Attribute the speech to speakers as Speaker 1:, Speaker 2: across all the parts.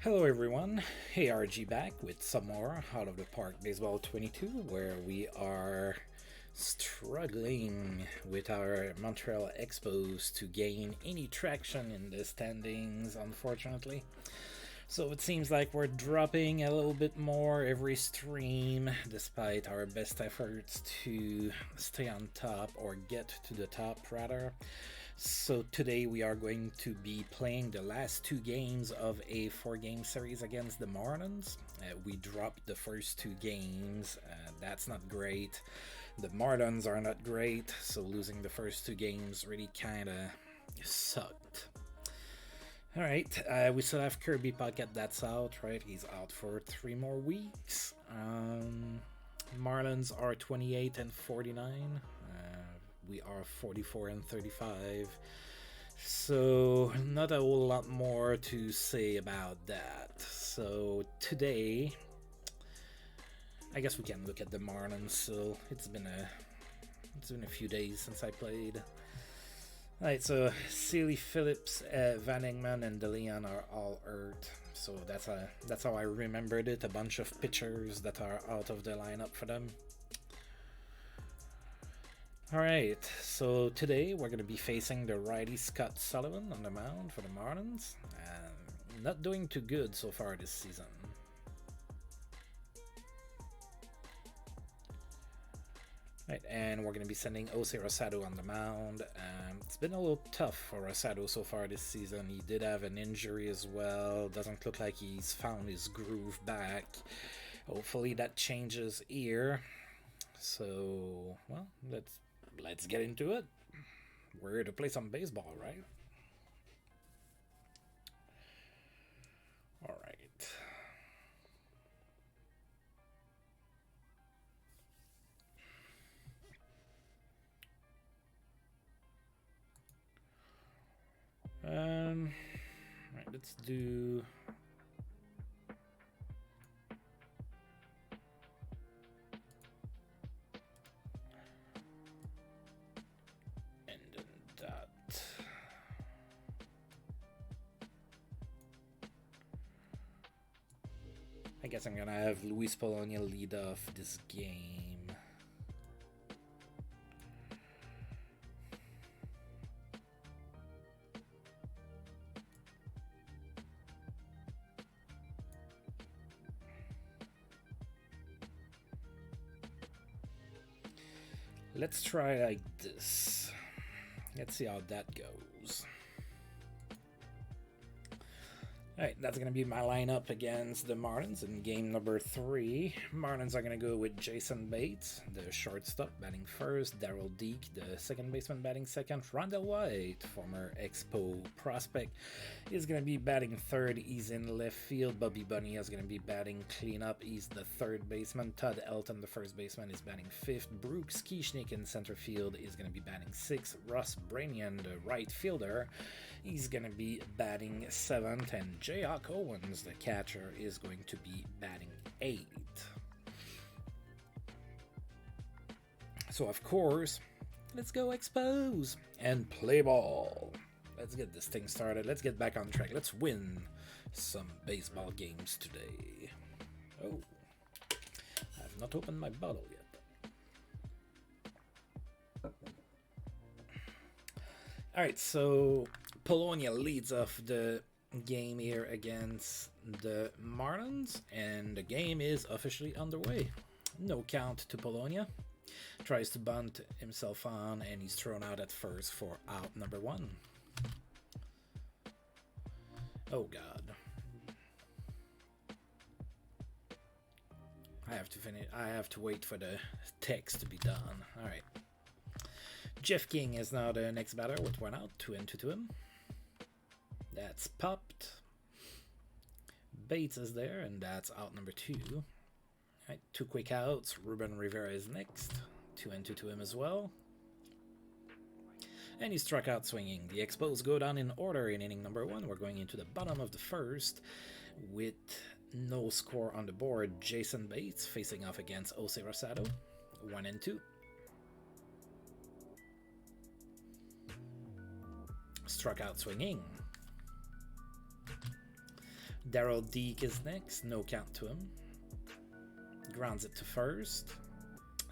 Speaker 1: Hello everyone, hey RG back with some more Out of the Park Baseball 22 where we are struggling with our Montreal Expos to gain any traction in the standings, unfortunately. So it seems like we're dropping a little bit more every stream despite our best efforts to stay on top or get to the top rather. So today we are going to be playing the last two games of a 4-game series against the Marlins. We dropped the first two games. That's not great. The Marlins are not great, so losing the first two games really kind of sucked. Alright, we still have Kirby Puckett that's out, right? He's out for 3 more weeks. Marlins are 28 and 49. We are 44 and 35. So, not a whole lot more to say about that. So, today, I guess we can look at the Marlins. So, it's been a few days since I played. Alright, so Sealy, Phillips, Van Engman, and DeLeon are all hurt. So that's how I remembered it. A bunch of pitchers that are out of the lineup for them. Alright, so today we're going to be facing the righty Scott Sullivan on the mound for the Marlins. Not doing too good so far this season. Right, and we're going to be sending Jose Rosado on the mound. It's been a little tough for Rosado so far this season. He did have an injury as well. Doesn't look like he's found his groove back. Hopefully that changes here. So, well, let's get into it. We're here to play some baseball, right? All right. Right, let's do. And then that. I guess I'm gonna have Luis Polonia lead off this game. Let's try like this. Let's see how that goes. Alright, that's going to be my lineup against the Marlins in game number 3. Marlins are going to go with Jason Bates, the shortstop, batting first. Darryl Deek, the second baseman, batting second. Rondell White, former Expo prospect, is going to be batting third. He's in left field. Bobby Bunny is going to be batting cleanup. He's the third baseman. Todd Elton, the first baseman, is batting fifth. Brooks Kieschnick in center field is going to be batting sixth. Russ Branian, the right fielder, he's going to be batting 7th, and J.Hawk Owens, the catcher, is going to be batting 8th. So, of course, let's go Expos and play ball. Let's get this thing started. Let's get back on track. Let's win some baseball games today. Oh, I have not opened my bottle yet. Alright, so Polonia leads off the game here against the Marlins, and the game is officially underway. No count to Polonia. Tries to bunt himself on, and he's thrown out at first for out number 1. Oh god. I have to wait for the text to be done. Alright. Jeff King is now the next batter with 1 out, 2 into to him. That's popped. Bates is there, and that's out number 2. Right, 2 quick outs. Ruben Rivera is next, 2 into to him as well. And he struck out swinging. The Expos go down in order in inning number 1. We're going into the bottom of the first with no score on the board. Jason Bates facing off against Jose Rosado, 1 and 2. Struck out swinging. Daryl Deek is next, no count to him. Grounds it to first.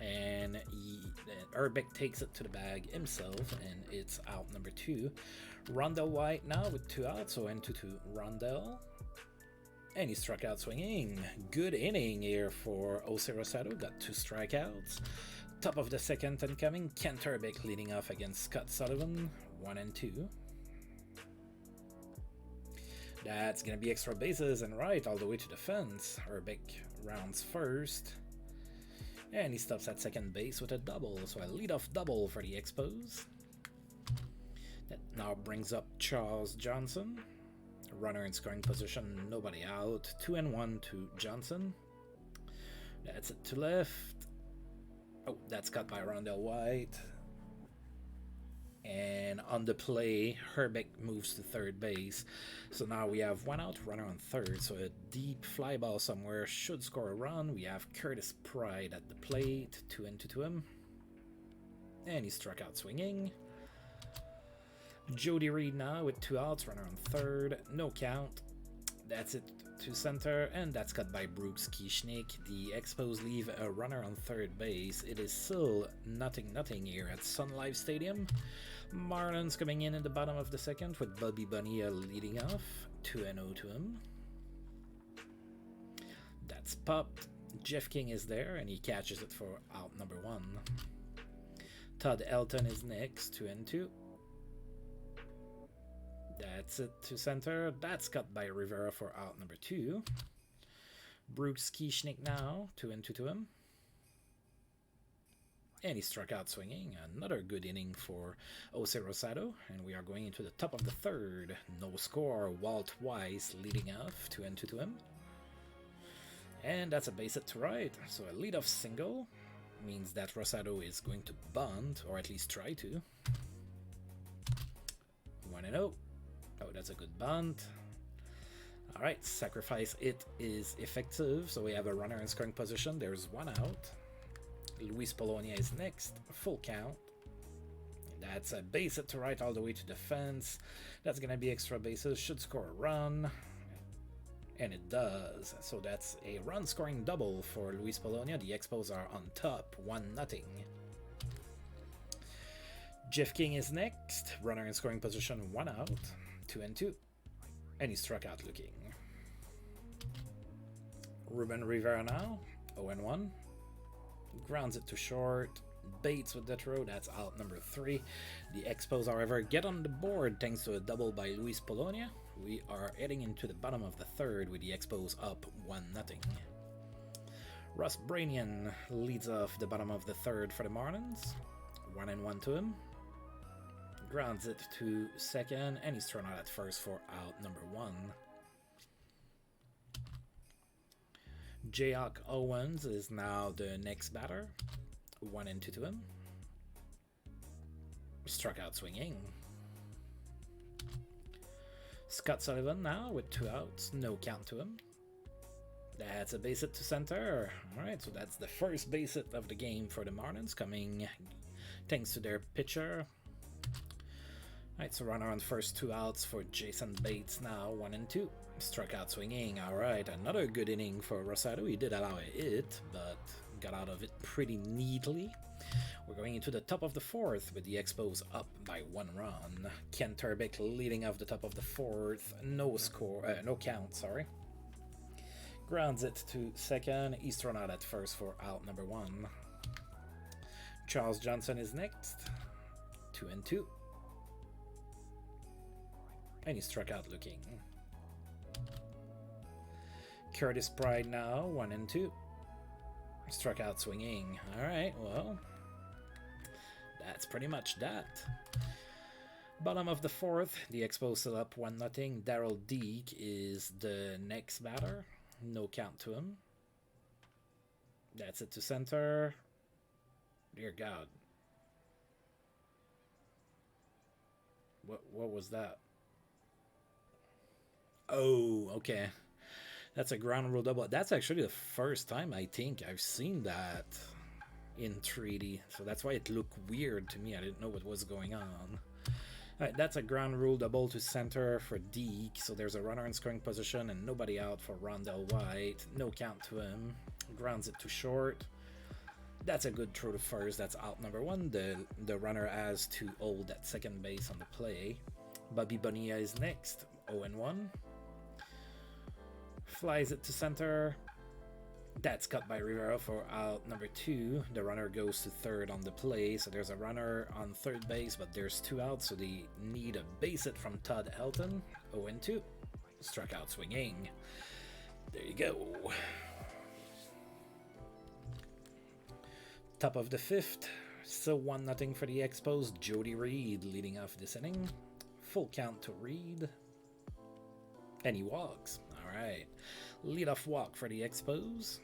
Speaker 1: And Urbeck takes it to the bag himself, and it's out number 2. Rondell White now with 2 outs, so into to Rondell. And he struck out swinging. Good inning here for Jose Rosado, got 2 strikeouts. Top of the second incoming, Kent Urbeck leading off against Scott Sullivan, 1-2. That's gonna be extra bases and right all the way to the fence. Urbeck rounds first. And he stops at second base with a double, so a leadoff double for the Expos. That now brings up Charles Johnson. Runner in scoring position, nobody out. 2-1 to Johnson. That's it to left. Oh, that's cut by Rondell White. And on the play, Urbeck moves to third base. So now we have 1 out, runner on third. So a deep fly ball somewhere should score a run. We have Curtis Pride at the plate, 2-2 to him. And he struck out swinging. Jody Reed now with 2 outs, runner on third, no count. That's it to center, and that's cut by Brooks Kieschnick. The Expos leave a runner on third base. It is still 0-0 here at Sun Life Stadium. Marlins coming in the bottom of the second with Bobby Bonilla leading off, 2-0 to him. That's popped. Jeff King is there, and he catches it for out number 1. Todd Elton is next, 2-2. That's it to center. That's cut by Rivera for out number 2. Brooks Kieschnick now, 2-2 to him. And he struck out swinging. Another good inning for Jose Rosado. And we are going into the top of the third. No score. Walt Weiss leading off, 2-2 to him. And that's a base hit to right. So a leadoff single means that Rosado is going to bunt, or at least try to. 1-0. Oh, that's a good bunt. Alright, sacrifice it is effective. So we have a runner in scoring position. There's 1 out. Luis Polonia is next. Full count. That's a base hit to right all the way to the fence. That's going to be extra bases. Should score a run. And it does. So that's a run scoring double for Luis Polonia. The Expos are on top, 1-0. Jeff King is next. Runner in scoring position, 1 out. 2-2. And he struck out looking. Ruben Rivera now, 0-1. Grounds it to short. Bates with the throw, that's out number 3. The Expos, however, get on the board thanks to a double by Luis Polonia. We are heading into the bottom of the third with the Expos up 1-0. Russ Branian leads off the bottom of the third for the Marlins. 1-1 to him. Grounds it to second, and he's thrown out at first for out number 1. Jayhawk Owens is now the next batter. 1-2 to him. Struck out swinging. Scott Sullivan now with 2 outs, no count to him. That's a base hit to center. Alright, so that's the first base hit of the game for the Marlins, coming thanks to their pitcher. Alright, so runner on first, 2 outs for Jason Bates now, 1-2. Struck out swinging. Alright, another good inning for Rosado. He did allow a hit, but got out of it pretty neatly. We're going into the top of the fourth with the Expos up by 1 run. Kent Urbeck leading off the top of the fourth. No count, sorry. Grounds it to second. He's thrown out at first for out number 1. Charles Johnson is next. 2-2. And he struck out looking. Curtis Pride now, 1-2. Struck out swinging. Alright, well, that's pretty much that. Bottom of the fourth, the Expos still up 1-0. Daryl Deek is the next batter. No count to him. That's it to center. Dear God. What was that? Oh, okay. That's a ground rule double. That's actually the first time I think I've seen that in 3D. So that's why it looked weird to me. I didn't know what was going on. Alright, that's a ground rule double to center for Deke, so there's a runner in scoring position and nobody out for Rondell White. No count to him. Grounds it to short. That's a good throw to first. That's out number one. The runner has to hold at second base on the play. Bobby Bonilla is next. 0-1. Flies it to center. That's cut by Rivera for out number two. The runner goes to third on the play, so there's a runner on third base, but there's two outs, so they need a base hit from Todd Helton. 0-2. Struck out swinging. There you go. Top of the fifth. Still 1-0 for the Expos. Jody Reed leading off this inning. Full count to Reed. And he walks. Alright. Leadoff walk for the Expos.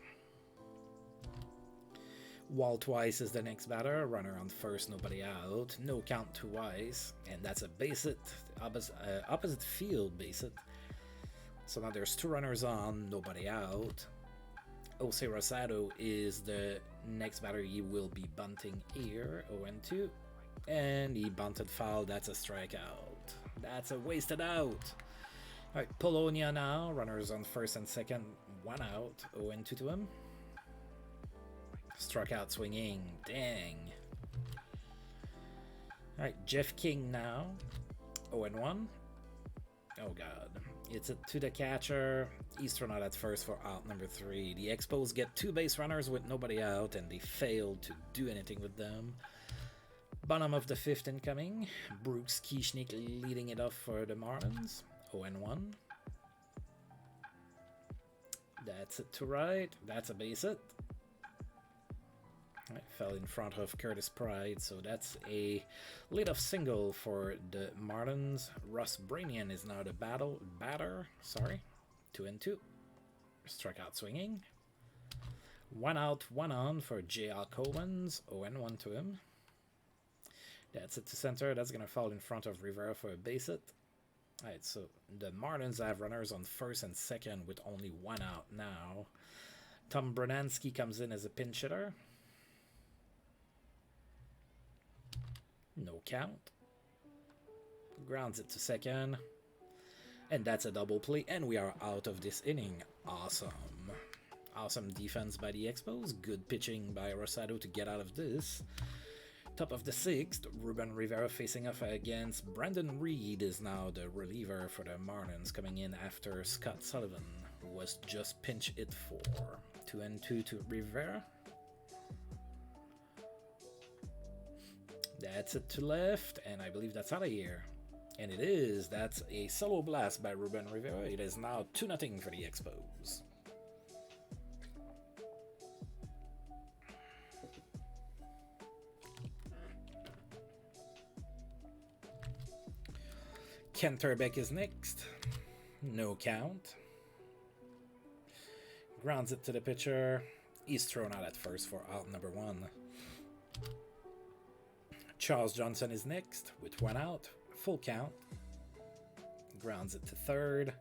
Speaker 1: Walt Weiss is the next batter. Runner on first, nobody out. No count to Weiss. And that's a base hit. Opposite field base hit. So now there's two runners on, nobody out. Jose Rosado is the next batter. He will be bunting here. 0-2. And he bunted foul. That's a strikeout. That's a wasted out. Alright, Polonia now. Runners on first and second. One out. 0-2 to him. Struck out swinging. Dang. Alright, Jeff King now. 0-1. Oh god. It's it to the catcher. He's thrown out at first for out number 3. The Expos get two base runners with nobody out, and they failed to do anything with them. Bottom of the fifth incoming. Brooks Kieschnick leading it off for the Marlins. 0-1. That's it to right. That's a base hit. Right, fell in front of Curtis Pride, so that's a leadoff single for the Marlins. Russ Branian is now the batter. Sorry, 2-2. Struck out swinging. One out, one on for J.R. Cowens. 0-1 to him. That's it to center. That's gonna fall in front of Rivera for a base hit. Alright, so the Marlins have runners on first and second with only one out now. Tom Brunansky comes in as a pinch hitter. No count. Grounds it to second. And that's a double play, and we are out of this inning. Awesome. Awesome defense by the Expos. Good pitching by Rosado to get out of this. Top of the sixth, Ruben Rivera facing off against Brandon Reed is now the reliever for the Marlins, coming in after Scott Sullivan, who was just pinch hit for. 2-2 to Rivera. That's it to left, and I believe that's out of here. And it is. That's a solo blast by Ruben Rivera. It is now 2-0 for the Expos. Ken Turbeck is next. No count. Grounds it to the pitcher. He's thrown out at first for out number 1. Charles Johnson is next with one out. Full count. Grounds it to third.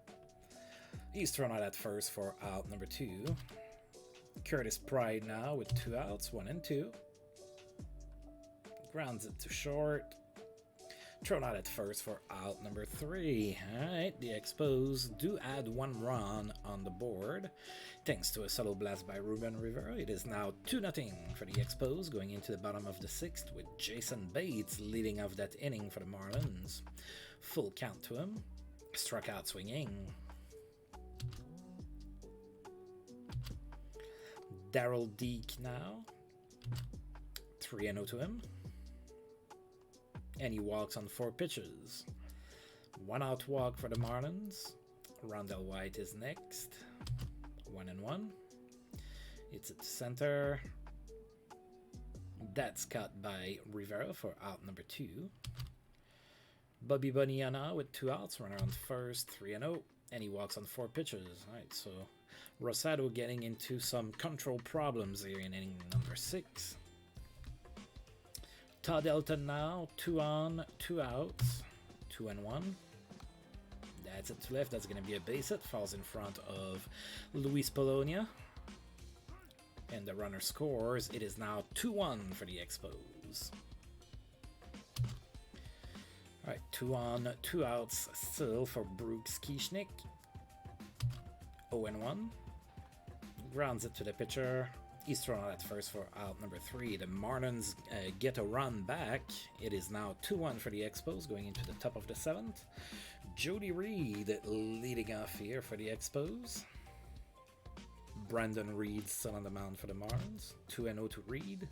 Speaker 1: He's thrown out at first for out number 2. Curtis Pride now with 2 outs, 1 and 2. Grounds it to short. Thrown out at first for out number 3. Alright, the Expos do add 1 run on the board. Thanks to a solo blast by Ruben Rivera, it is now 2-0 for the Expos, going into the bottom of the 6th with Jason Bates leading off that inning for the Marlins. Full count to him. Struck out swinging. Daryl Deke now. 3-0 to him. And he walks on 4 pitches. 1 out walk for the Marlins. Rondell White is next. 1-1. It's at center. That's cut by Rivera for out number 2. Bobby Bonilla now with 2 outs. Runner on first, 3-0. And he walks on 4 pitches. Alright, so Rosado getting into some control problems here in inning number 6. Todd Helton now, 2 on, 2 outs, 2-1. That's it to left. That's going to be a base hit. Falls in front of Luis Polonia. And the runner scores. It is now 2-1 for the Expos. All right, 2 on, 2 outs still for Brooks Kieschnick. 0-1. Grounds it to the pitcher. He's thrown out at first for out number 3. The Marlins get a run back. It is now 2-1 for the Expos going into the top of the 7th. Jody Reed leading off here for the Expos. Brandon Reed still on the mound for the Marlins. 2-0 to Reed.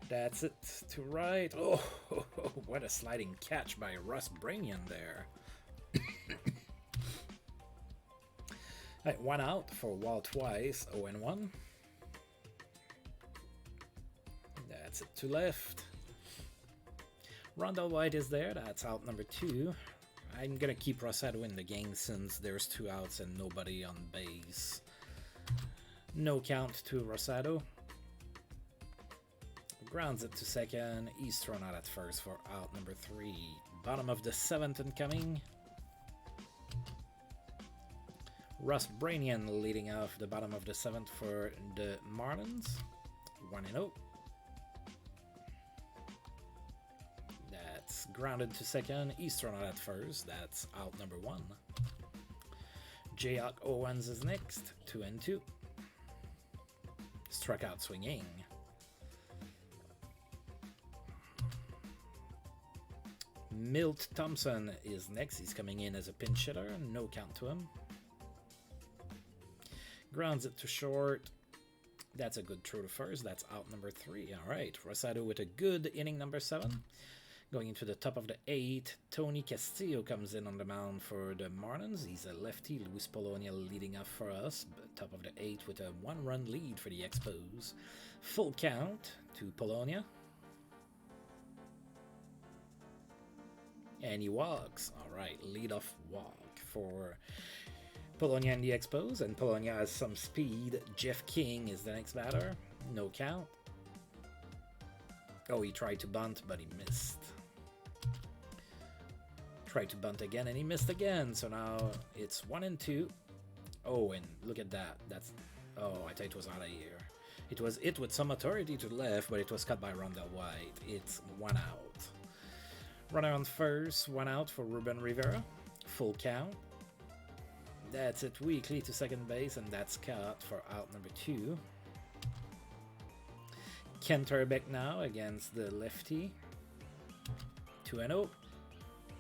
Speaker 1: That's it to right. Oh, what a sliding catch by Russ Brainian there. Right, 1 out for Walt Twice, 0-1. That's it to left. Rondell White is there, that's out number 2. I'm gonna keep Rosado in the game since there's 2 outs and nobody on base. No count to Rosado. Grounds it to second. He's thrown out at first for out number 3. Bottom of the 7th incoming. Russ Brainian leading off the bottom of the 7th for the Marlins. 1-0. That's grounded to second. He's thrown out at first. That's out number 1. Jayhawk Owens is next. 2-2. Struck out swinging. Milt Thompson is next. He's coming in as a pinch hitter. No count to him. Grounds it to short. That's a good throw to first. That's out number 3. All right. Rosado with a good inning number 7. Going into the top of the 8th, Tony Castillo comes in on the mound for the Marlins. He's a lefty. Luis Polonia leading off for us. Top of the 8th with a 1-run lead for the Expos. Full count to Polonia. And he walks. All right, leadoff walk for Polonia and the Expos. And Polonia has some speed. Jeff King is the next batter. No count. Oh, he tried to bunt, but he missed. Tried to bunt again, and he missed again. So now it's 1-2. Oh, and look at that. That's... Oh, I thought it was out of here. It was it with some authority to the left, but it was cut by Rondell White. It's 1 out. Runner on first, 1 out for Ruben Rivera. Full count. That's it weakly to second base, and that's cut for out number 2. Ken Turbeck now against the lefty. 2-0.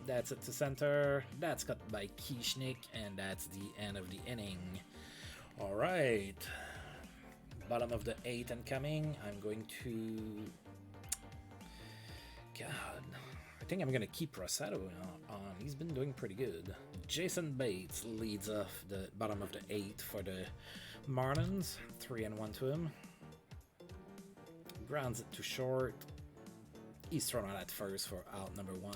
Speaker 1: That's it to center. That's cut by Kieschnick, and that's the end of the inning. All right. Bottom of the 8th incoming. I'm going to... God... I think I'm going to keep Rosado on. He's been doing pretty good. Jason Bates leads off the bottom of the 8th for the Marlins. 3-1 to him. Grounds it to short. He's thrown out at first for out number 1.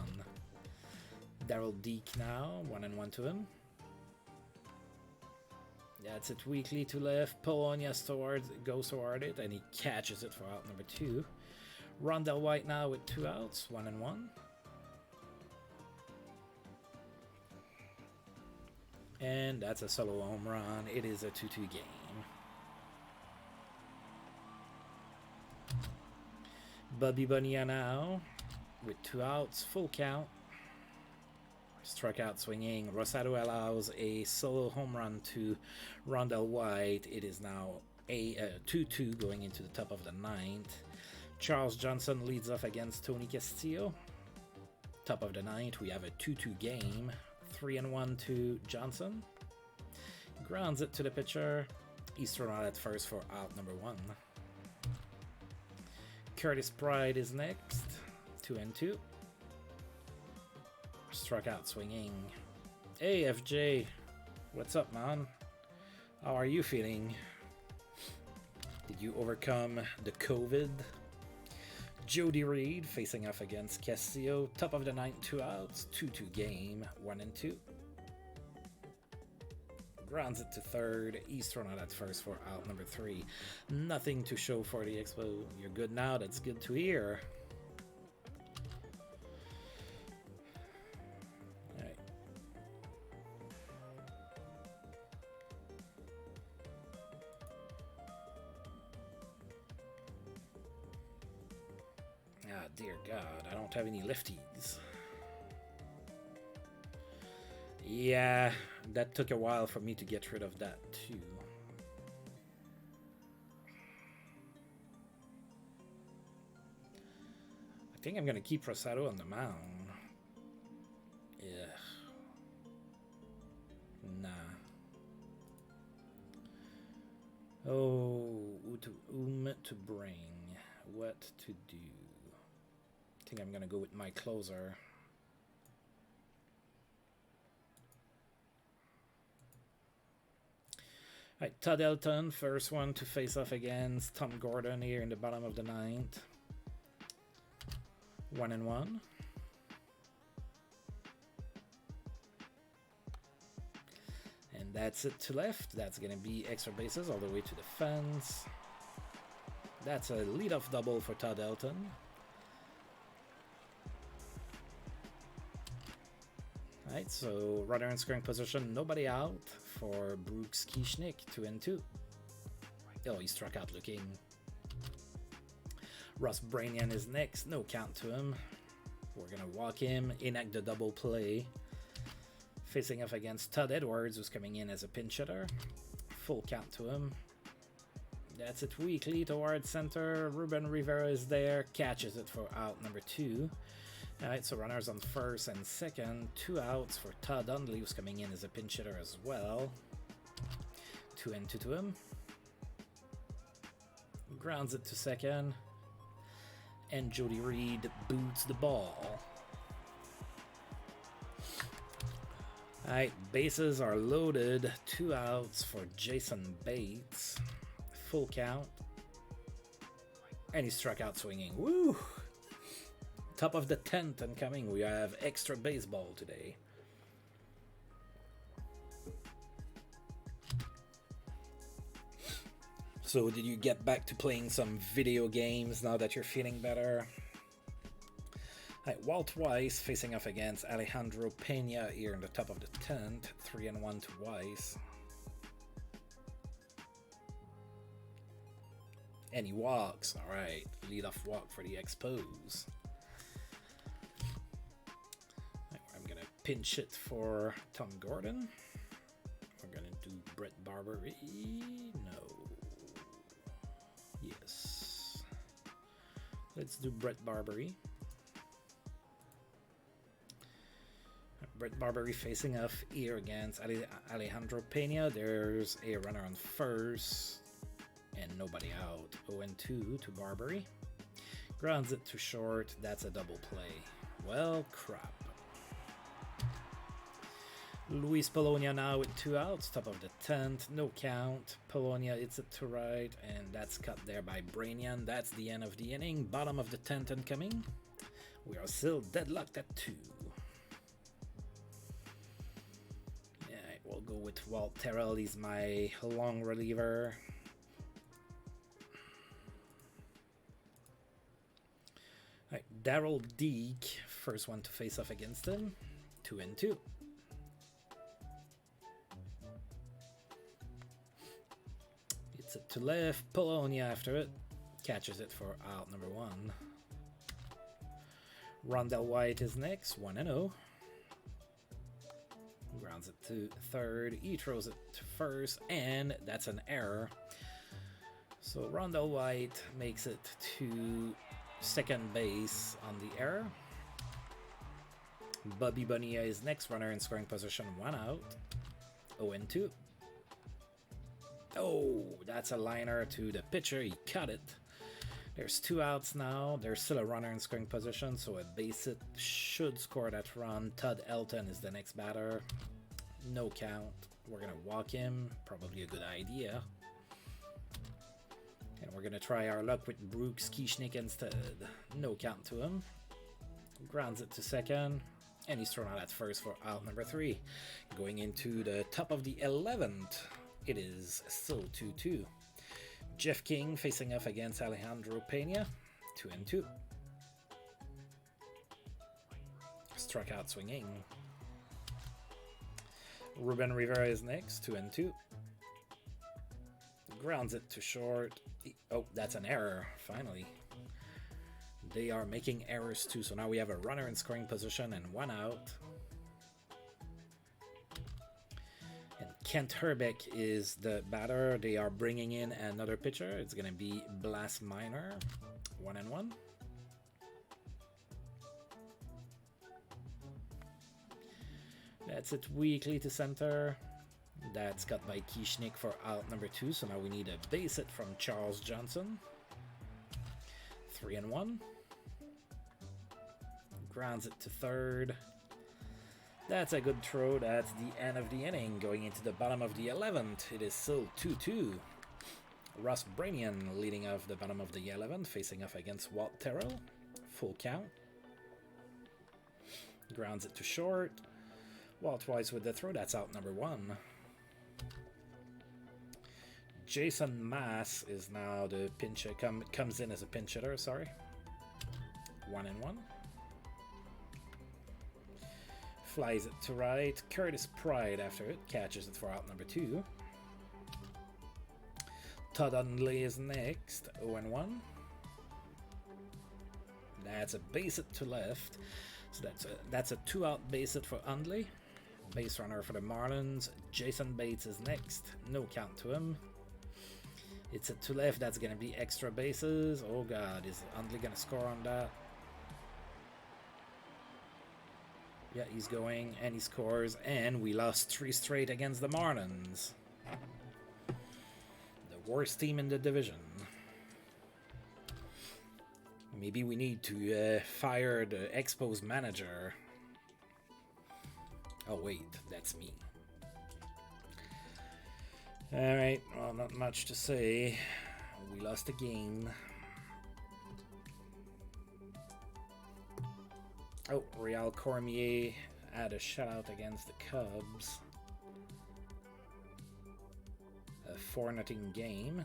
Speaker 1: Daryl Deek now. 1-1 to him. That's it weakly to left. Polonia goes toward it, and he catches it for out number 2. Rondell White now with 2 outs. 1-1. And that's a solo home run. It is a 2-2 game. Bobby Bonilla now with 2 outs, full count. Struck out swinging. Rosado allows a solo home run to Rondell White. It is now a 2-2 going into the top of the 9th. Charles Johnson leads off against Tony Castillo. Top of the 9th, we have a 2-2 game. 3-1 to Johnson. Grounds it to the pitcher. He's thrown out at first for out number 1. Curtis Pride is next. 2-2. Struck out swinging. Hey FJ, what's up, man? How are you feeling? Did you overcome the COVID? Jody Reed facing off against Castillo. Top of the 9th, 2 outs. 2-2 game. 1-2. Grounds it to third. He's thrown out at first for out number 3. Nothing to show for the Expo. You're good now. That's good to hear. Alright. dear God, I don't have any lefties. Yeah, that took a while for me to get rid of that too. I think I'm gonna keep Rosado on the mound. Yeah. Nah. Oh, to bring. What to do? I think I'm gonna go with my closer. Alright, Todd Elton, first one to face off against Tom Gordon here in the bottom of the ninth. 1-1. And that's it to left. That's going to be extra bases all the way to the fence. That's a leadoff double for Todd Elton. Alright, so runner in scoring position, nobody out for Brooks Kieschnick, 2-2. Oh, he struck out looking. Ross Brainian is next, no count to him. We're gonna walk him, enact the double play. Facing off against Todd Edwards, who's coming in as a pinch hitter. Full count to him. That's it weakly towards center. Ruben Rivera is there, catches it for out number 2. Alright, so runners on first and second. 2 outs for Todd Hundley, who's coming in as a pinch hitter as well. 2-2 to him. Grounds it to second. And Jody Reed boots the ball. Alright, bases are loaded. 2 outs for Jason Bates. Full count. And he struck out swinging. Woo! Top of the 10th and coming. We have extra baseball today. So did you get back to playing some video games now that you're feeling better? Right, Walt Weiss facing off against Alejandro Pena here in the top of the 10th. 3-1 to Weiss. And he walks. Alright, leadoff walk for the Expos. Right, I'm going to pinch it for Tom Gordon. We're going to do Brett Barbary. No. Yes. Let's do Brett Barbary. Brett Barbary facing off here against Alejandro Pena. There's a runner on first and nobody out. 0-2 to Barbary. Grounds it to short. That's a double play. Well, crap. Luis Polonia now with 2 outs. Top of the 10th. No count. Polonia hits it to right. And that's cut there by Brainian. That's the end of the inning. Bottom of the 10th and coming. We are still deadlocked at 2. We'll go with Walt Terrell. He's my long reliever. Right, Daryl Deek, first one to face off against him. 2-2. It's it to left. Polonia after it. Catches it for out number 1. Rondell White is next. 1-0. Grounds it to third. He throws it to first, and that's an error. So Rondell White makes it to second base on the error. Bobby Bonilla is next runner in scoring position. 1 out. 0-2. Oh, that's a liner to the pitcher. He cut it. There's 2 outs now. There's still a runner in scoring position, so a base hit should score that run. Todd Elton is the next batter. No count. We're going to walk him. Probably a good idea. And we're going to try our luck with Brooks Kieschnick instead. No count to him. Grounds it to second. And he's thrown out at first for out number 3. Going into the top of the 11th. It is still 2-2. Jeff King facing off against Alejandro Pena. 2-2. Struck out swinging. Ruben Rivera is next. 2-2. Grounds it to short. Oh, that's an error. Finally. they are making errors too. So now we have a runner in scoring position and 1 out. And Kent Herbeck is the batter. They are bringing in another pitcher. It's going to be Blas Minor. 1-1. That's it weakly to center. That's cut by Kieschnick for out number 2. So now we need a base hit from Charles Johnson. 3-1. Grounds it to third. That's a good throw. That's the end of the inning. Going into the bottom of the 11th, it is still 2-2. Ross Branian leading off the bottom of the 11th, facing off against Walt Terrell. Full count. Grounds it to short. Walt Wise with the throw. That's out number 1. Jason Mass is now the pinch comes in as a pinch hitter. Sorry. 1-1. Flies it to right. Curtis Pride after it catches it for out number 2. Todd Hundley is next. 0-1. That's a base hit to left. So that's a 2-out base hit for Hundley. Base runner for the Marlins. Jason Bates is next. No count to him. It's a to left. That's going to be extra bases. Oh God, is Hundley going to score on that? Yeah, he's going and he scores. And we lost 3 straight against the Marlins. The worst team in the division. Maybe we need to fire the Expos manager. Oh wait, that's me. Alright, well, not much to say. We lost a game. Oh, Real Cormier had a shutout against the Cubs. A 4-0 game.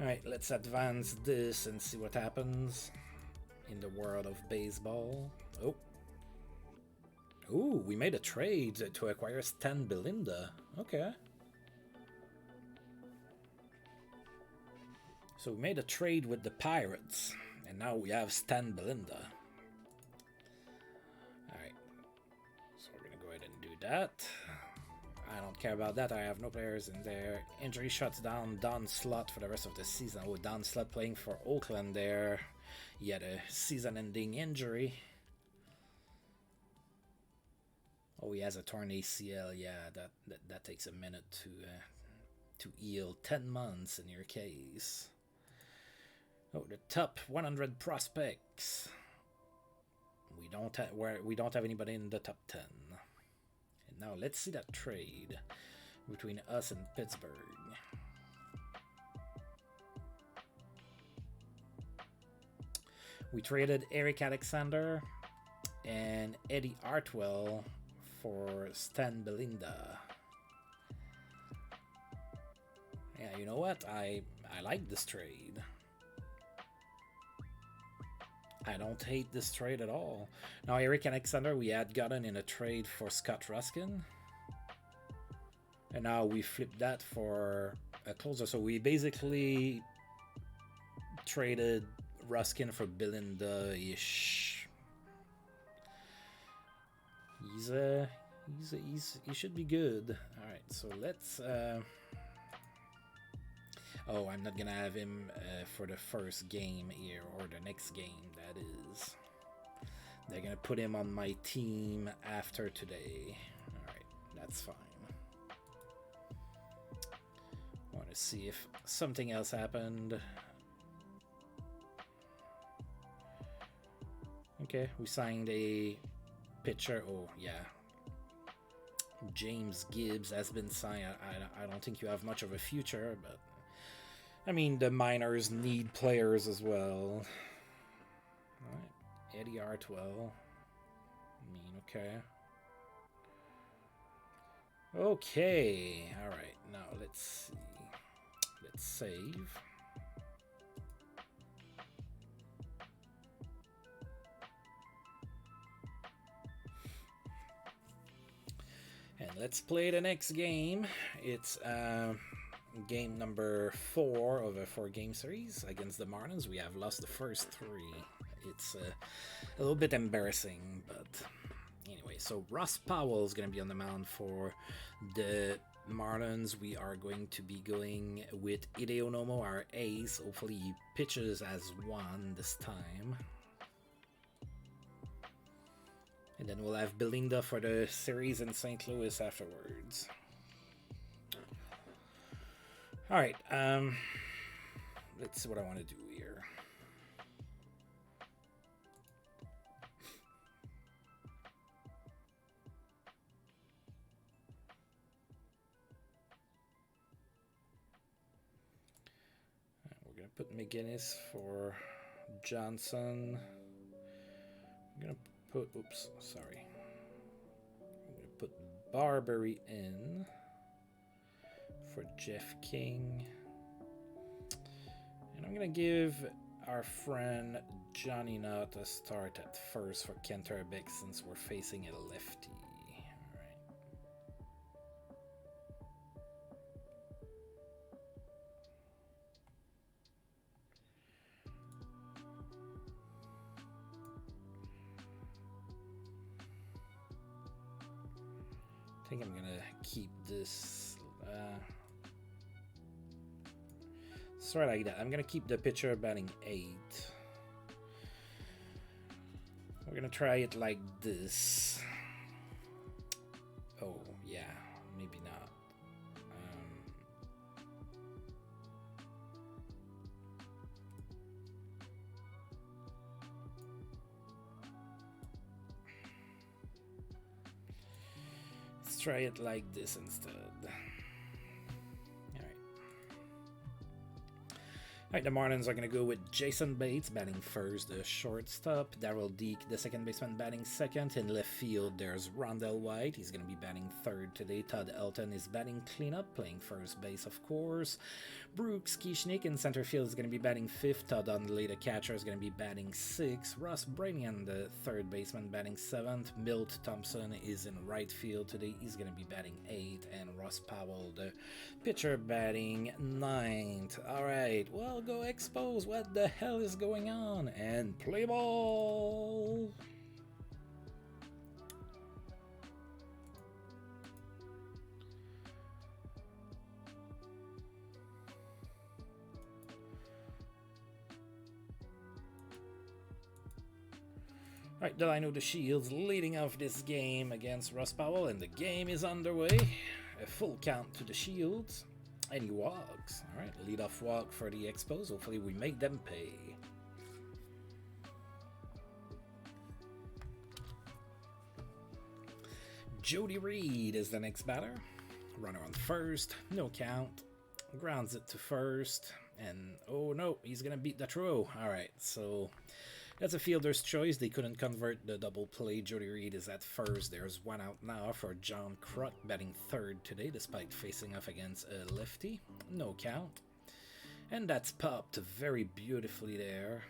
Speaker 1: Alright, let's advance this and see what happens in the world of baseball. Oh. Ooh, we made a trade to acquire Stan Belinda. Okay. So we made a trade with the Pirates, and now we have Stan Belinda. Alright. So we're gonna go ahead and do that. I don't care about that. I have no players in there. Injury shuts down Don Slott for the rest of the season. With Don Slott playing for Oakland there, he had a season-ending injury. Oh, he has a torn ACL. Yeah, that takes a minute to heal. 10 months in your case. Oh, the top 100 prospects. We don't have anybody in the top 10. And now let's see that trade between us and Pittsburgh. We traded Eric Alexander and Eddie Artwell for Stan Belinda. Yeah, you know what? I like this trade. I don't hate this trade at all. Now, Eric Alexander, we had gotten in a trade for Scott Ruskin. And now we flipped that for a closer. So we basically traded Ruskin for Belinda-ish. He should be good. All right, so let's. Oh, I'm not gonna have him for the first game here or the next game. That is. They're gonna put him on my team after today. All right, that's fine. Want to see if something else happened. Okay, we signed a pitcher. Oh, yeah. James Gibbs has been signed. I don't think you have much of a future, but I mean, the minors need players as well. Alright, Eddie Artwell. I mean, okay. Okay, alright, now let's see. Let's save. And let's play the next game. It's game number 4 of a 4-game series against the Marlins. We have lost the first 3. It's a little bit embarrassing, but anyway. So Ross Powell is going to be on the mound for the Marlins. We are going to be going with Hideo Nomo, our ace. Hopefully he pitches as 1 this time. And then we'll have Belinda for the series in St. Louis afterwards. Alright, let's see what I want to do here. We're going to put McGinnis for Johnson. I'm going to put, oops, sorry. I'm going to put Barberry in for Jeff King. And I'm going to give our friend Johnny Knott a start at first for Kenter Beck since we're facing a lefty. I think I'm gonna keep this. Sort of like that. I'm gonna keep the pitcher batting 8. We're gonna try it like this. Oh yeah, maybe not. Let's try it like this instead. Alright, the Marlins are going to go with Jason Bates batting first, the shortstop. Darryl Deke, the second baseman, batting second. In left field, there's Rondell White. He's going to be batting third today. Todd Elton is batting cleanup, playing first base, of course. Brooks Kieschnick in center field is going to be batting fifth. Todd Hundley, the catcher, is going to be batting sixth. Ross Brainian, the third baseman, batting seventh. Milt Thompson is in right field today. He's going to be batting eighth. And Ross Powell, the pitcher, batting ninth. Alright, well, go Expos. What the hell is going on? And play ball. Alright, Delino the Shields leading off this game against Ross Powell, and the game is underway. A full count to the Shields. And he walks. Alright, leadoff walk for the Expos. Hopefully we make them pay. Jody Reed is the next batter. Runner on first. No count. Grounds it to first. And, oh no, he's going to beat the throw. Alright, so that's a fielder's choice. They couldn't convert the double play. Jody Reed is at first. There's one out now for John Kruk, batting third today, despite facing off against a lefty. No count. And that's popped very beautifully there.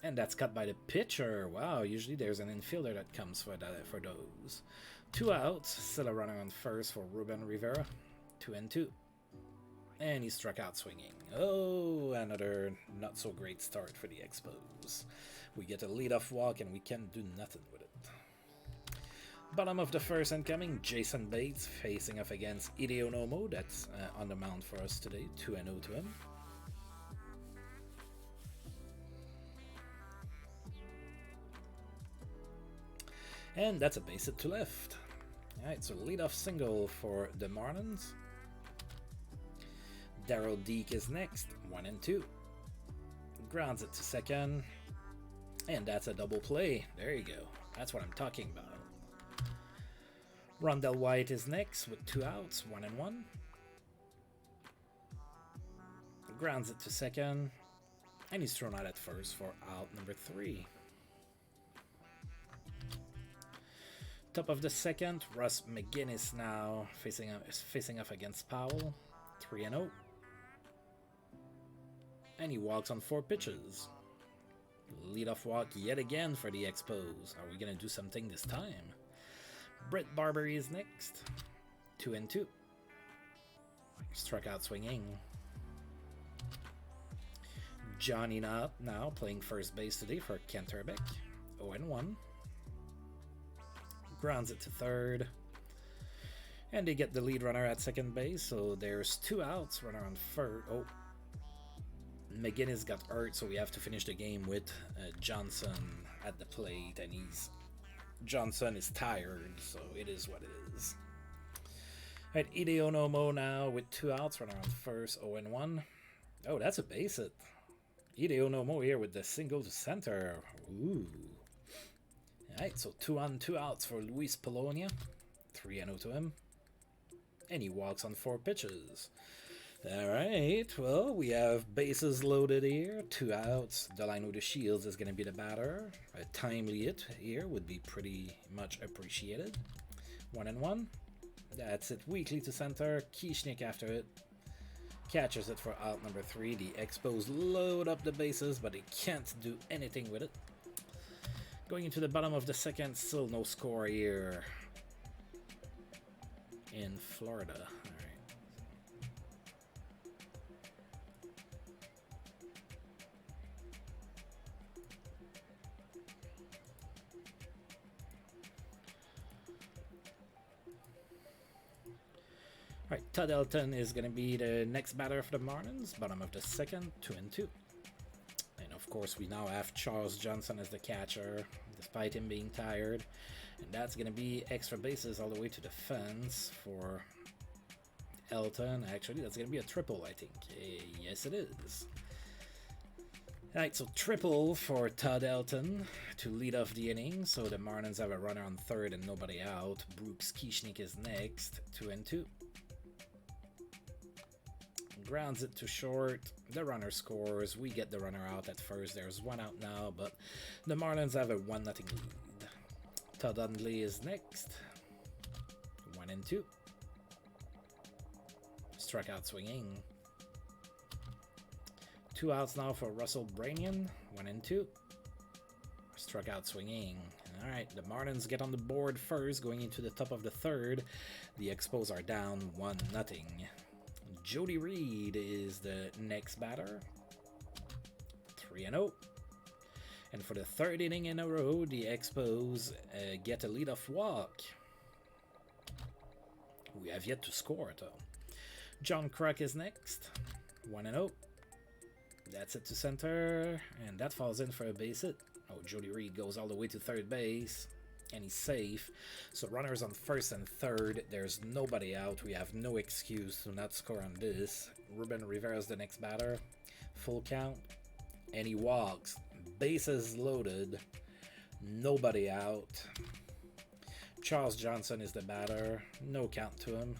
Speaker 1: And that's cut by the pitcher. Wow, usually there's an infielder that comes for those. 2 outs. Still a runner on first for Ruben Rivera. 2-2. And he struck out swinging. Oh, another not so great start for the Expos. We get a leadoff walk and we can't do nothing with it. Bottom of the first incoming, Jason Bates facing off against Hideo Nomo. That's on the mound for us today. 2-0 to him. And that's a base hit to left. Alright, so leadoff single for the Marlins. Darryl Deke is next. 1-2. Grounds it to second. And that's a double play. There you go. That's what I'm talking about. Rondell White is next with 2 outs, 1-1. Grounds it to second. And he's thrown out at first for out number 3. Top of the second, Russ McGinnis now facing off against Powell. 3-0. And he walks on 4 pitches. Leadoff walk yet again for the Expos. Are we going to do something this time? Brett Barberry is next. 2-2. Struck out swinging. Johnny Knott now playing first base today for Canterbury. 0-1. Grounds it to third. And they get the lead runner at second base, so there's 2 outs. Runner on first. Oh, McGinnis got hurt, so we have to finish the game with Johnson at the plate, and Johnson is tired, so it is what it is. All right, Hideo Nomo now with 2 outs. Runner on first. 0-1. Oh, that's a base hit. Hideo Nomo here with the single to center. Ooh. Alright, so 2 on 2 outs for Luis Polonia. 3-0 to him. And he walks on 4 pitches. Alright, well, we have bases loaded here. 2 outs. Delano de Shields is going to be the batter. A timely hit here would be pretty much appreciated. 1-1. That's it. Weakly to center. Kieschnick after it. Catches it for out number 3. The Expos load up the bases, but they can't do anything with it. Going into the bottom of the second, still no score here in Florida. All right, Todd Elton is going to be the next batter for the Marlins. Bottom of the second, 2-2. And of course, we now have Charles Johnson as the catcher, despite him being tired. And that's going to be extra bases all the way to the fence for Elton. Actually, that's going to be a triple, I think. Yes, it is. All right, so triple for Todd Elton to lead off the inning. So the Marlins have a runner on third and nobody out. Brooks Kieschnick is next, 2-2. Grounds it to short. The runner scores. We get the runner out at first. There's 1 out now, but the Marlins have a 1-0 lead. Todd Hundley is next. 1-2. Struck out swinging. 2 outs now for Russell Branian. 1-2. Struck out swinging. Alright, the Marlins get on the board first, going into the top of the third. The Expos are down 1-0. Jody Reed is the next batter. 3-0. And for the 3rd inning in a row, the Expos get a leadoff walk. We have yet to score, though. John Kruk is next. 1-0. That's it to center, and that falls in for a base hit. Oh, Jody Reed goes all the way to third base, and he's safe. So runners on first and third. There's nobody out. We have no excuse to not score on this. Ruben Rivera is the next batter. Full count, and he walks. Bases loaded. Nobody out. Charles Johnson is the batter. No count to him.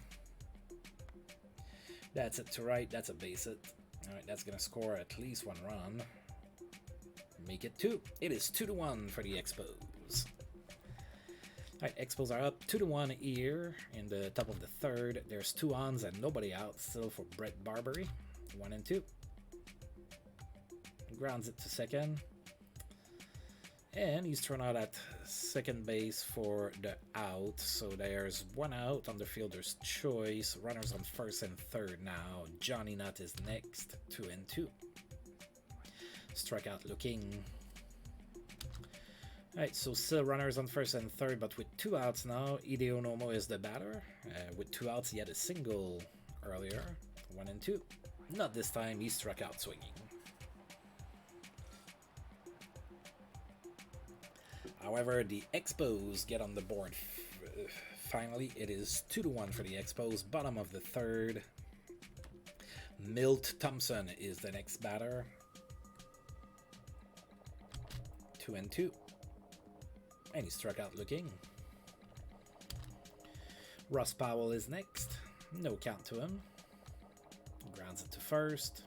Speaker 1: That's it to right. That's a base hit. Alright, that's going to score at least 1 run. Make it 2. It is 2-1 for the Expos. Alright, Expos are up 2-1 here in the top of the third. There's 2 ons and nobody out still for Brett Barbary. 1-2. Grounds it to second. And he's thrown out at second base for the out. So there's 1 out on the fielder's choice. Runners on first and third now. Johnny Knott is next. 2-2. Strikeout looking. Alright, so still runners on first and third, but with 2 outs now. Hideo Nomo is the batter. With 2 outs, he had a single earlier. 1-2. Not this time, he struck out swinging. However, the Expos get on the board. Finally, it is 2-1 for the Expos. Bottom of the third. Milt Thompson is the next batter. 2-2. And he struck out looking. Ross Powell is next. No count to him. Grounds it to first.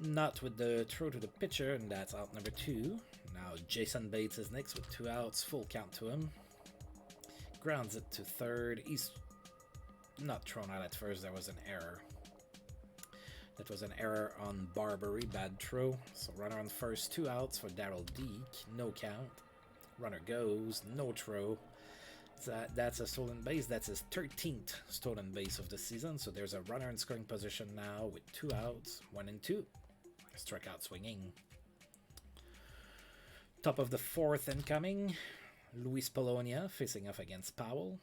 Speaker 1: Not with the throw to the pitcher, and that's out number 2. Now Jason Bates is next with 2 outs. Full count to him. Grounds it to third. He's not thrown out at first. There was an error. That was an error on Barbary. Bad throw. So runner on first. 2 outs for Darryl Deek. No count. Runner goes. No throw. That's a stolen base. That's his 13th stolen base of the season. So there's a runner in scoring position now with 2 outs. 1-2. Struck out swinging. Top of the fourth incoming. Luis Polonia facing off against Powell.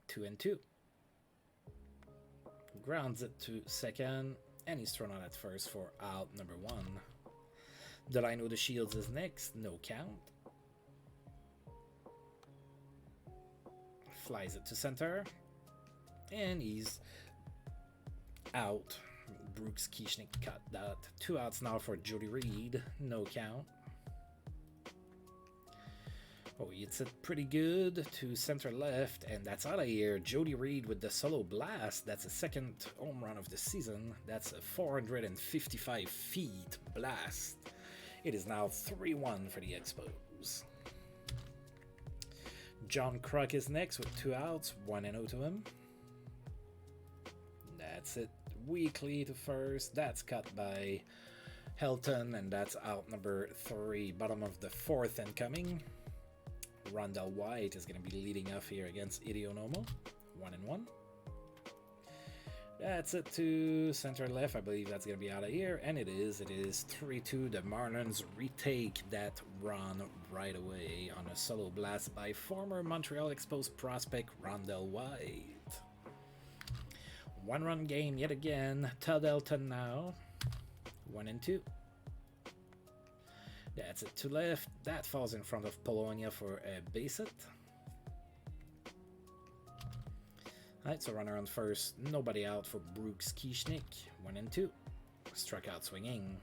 Speaker 1: 2-2. Grounds it to second, and he's thrown out at first for out number 1. Delino the Shields is next, no count. Flies it to center, and he's out. Brooks Kieschnick cut that. 2 outs now for Jody Reed, no count. Oh, he hits it pretty good to center left, and that's out of here. Jody Reed with the solo blast. That's a second home run of the season. That's a 455 feet blast. It is now 3-1 for the Expos. John Kruk is next with 2 outs, 1-0 to him. That's it. Weekly to first. That's cut by Helton, and that's out number 3. Bottom of the fourth incoming. Rondell White is going to be leading off here against Idionomo. 1-1. That's it to center left. I believe that's going to be out of here. And it is. It is 3-2. The Marlins retake that run right away on a solo blast by former Montreal Expos prospect Rondell White. 1-run game yet again. Todd Elton now. 1-2. That's it to left. That falls in front of Polonia for a base hit. Alright, so runner on first. Nobody out for Brooks Kieschnick. 1-2. Struck out swinging.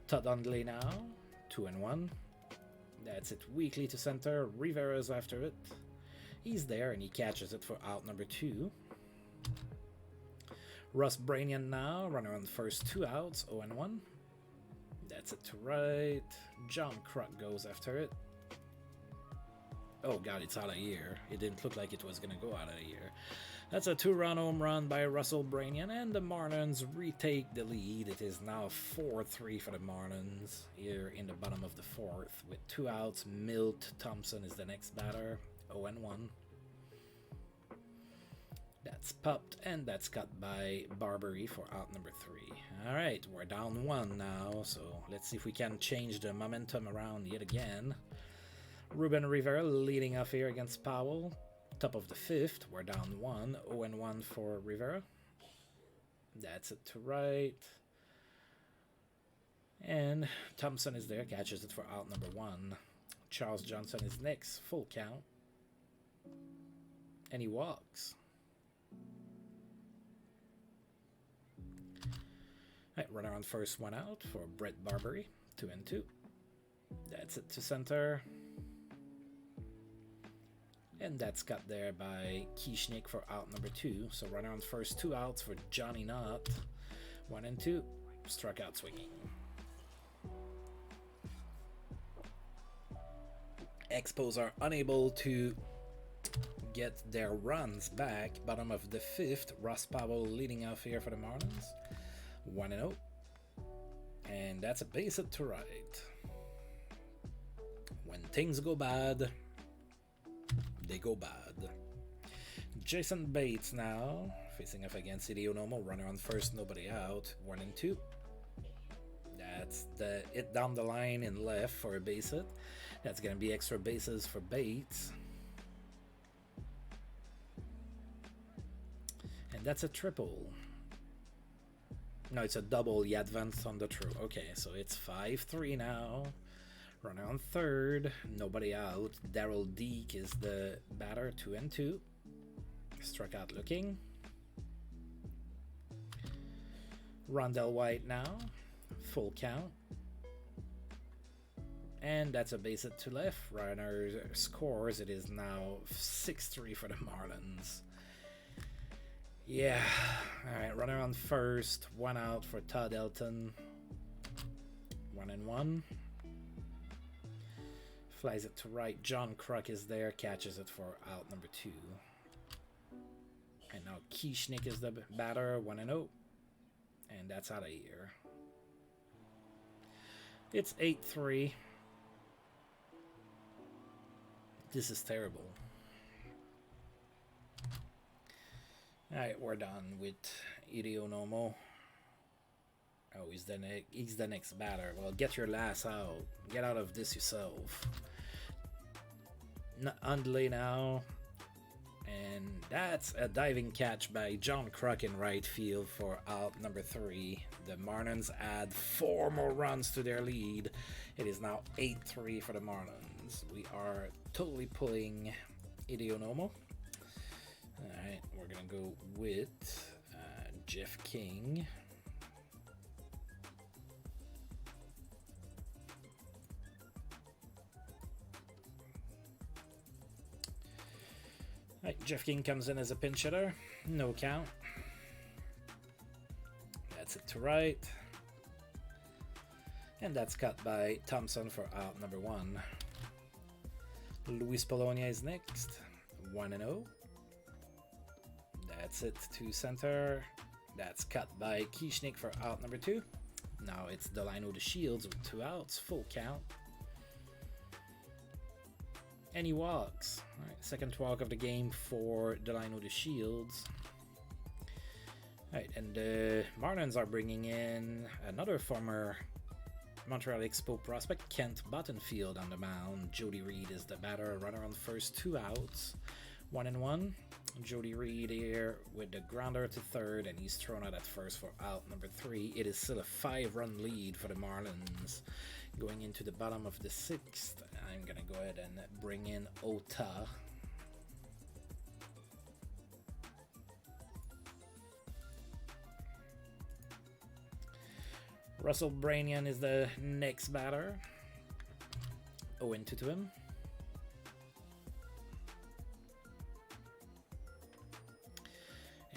Speaker 1: Todd Hundley now. 2-1. That's it weakly to center. Rivera's after it. He's there and he catches it for out number 2. Russ Branian now, runner on the first 2 outs, 0-1. That's it to right. John Kruk goes after it. Oh god, it's out of here. It didn't look like it was going to go out of here. That's a 2-run home run by Russell Branian, and the Marlins retake the lead. It is now 4-3 for the Marlins here in the bottom of the fourth. With 2 outs, Milt Thompson is the next batter, 0-1. That's popped, and that's cut by Barbary for out number 3. Alright, we're down 1 now, so let's see if we can change the momentum around yet again. Ruben Rivera leading off here against Powell. Top of the 5th, we're down 1, 0-1 for Rivera. That's it to right. And Thompson is there, catches it for out number 1. Charles Johnson is next, full count. And he walks. Right, runner on first, 1 out for Brett Barbary, 2-2. That's it to center. And that's cut there by Kieschnick for out number 2. So runner on first, 2 outs for Johnny Knott, 1-2. Struck out swinging. Expos are unable to get their runs back. Bottom of the 5th, Ross Powell leading off here for the Marlins. 1-0. And that's a base hit to right. When things go bad, they go bad. Jason Bates now, facing off against Idionomo. Runner on first, nobody out. 1-2. That's the it down the line in left for a base hit. That's going to be extra bases for Bates. And that's a triple. No, it's a double. He advanced on the throw. Okay, so it's 5-3 now. Runner on third. Nobody out. Daryl Deek is the batter. 2-2. Struck out looking. Rondell White now. Full count. And that's a base hit to left. Runner scores. It is now 6-3 for the Marlins. Yeah, alright, runner on first, 1 out for Todd Elton. 1-1. Flies it to right. John Kruk is there, catches it for out number 2. And now Kieschnick is the batter, 1-0. And that's out of here. It's 8-3. This is terrible. Alright, we're done with Idionomo. Oh, he's the next batter. Well, get your lass out. Get out of this yourself. Undley now. And that's a diving catch by John Kruk in right field for out number 3. The Marlins add 4 more runs to their lead. It is now 8-3 for the Marlins. We are totally pulling Idionomo. Alright, we're going to go with Jeff King. Right, Jeff King comes in as a pinch hitter. No count. That's it to right. And that's cut by Thompson for out number 1. Luis Polonia is next. 1-0. That's it to center. That's cut by Kieschnick for out number 2. Now it's Delino to Shields with 2 outs. Full count. And he walks. All right, second walk of the game for Delino to Shields. All right, and the Marlins are bringing in another former Montreal Expo prospect, Kent Bottenfield, on the mound. Jody Reed is the batter. Runner on first, 2 outs. 1-1. Jody Reed here with the grounder to third, and he's thrown out at first for out number 3. It is still a 5-run lead for the Marlins. Going into the bottom of the 6th, I'm going to go ahead and bring in Ota. Russell Branian is the next batter. 0-2 to him.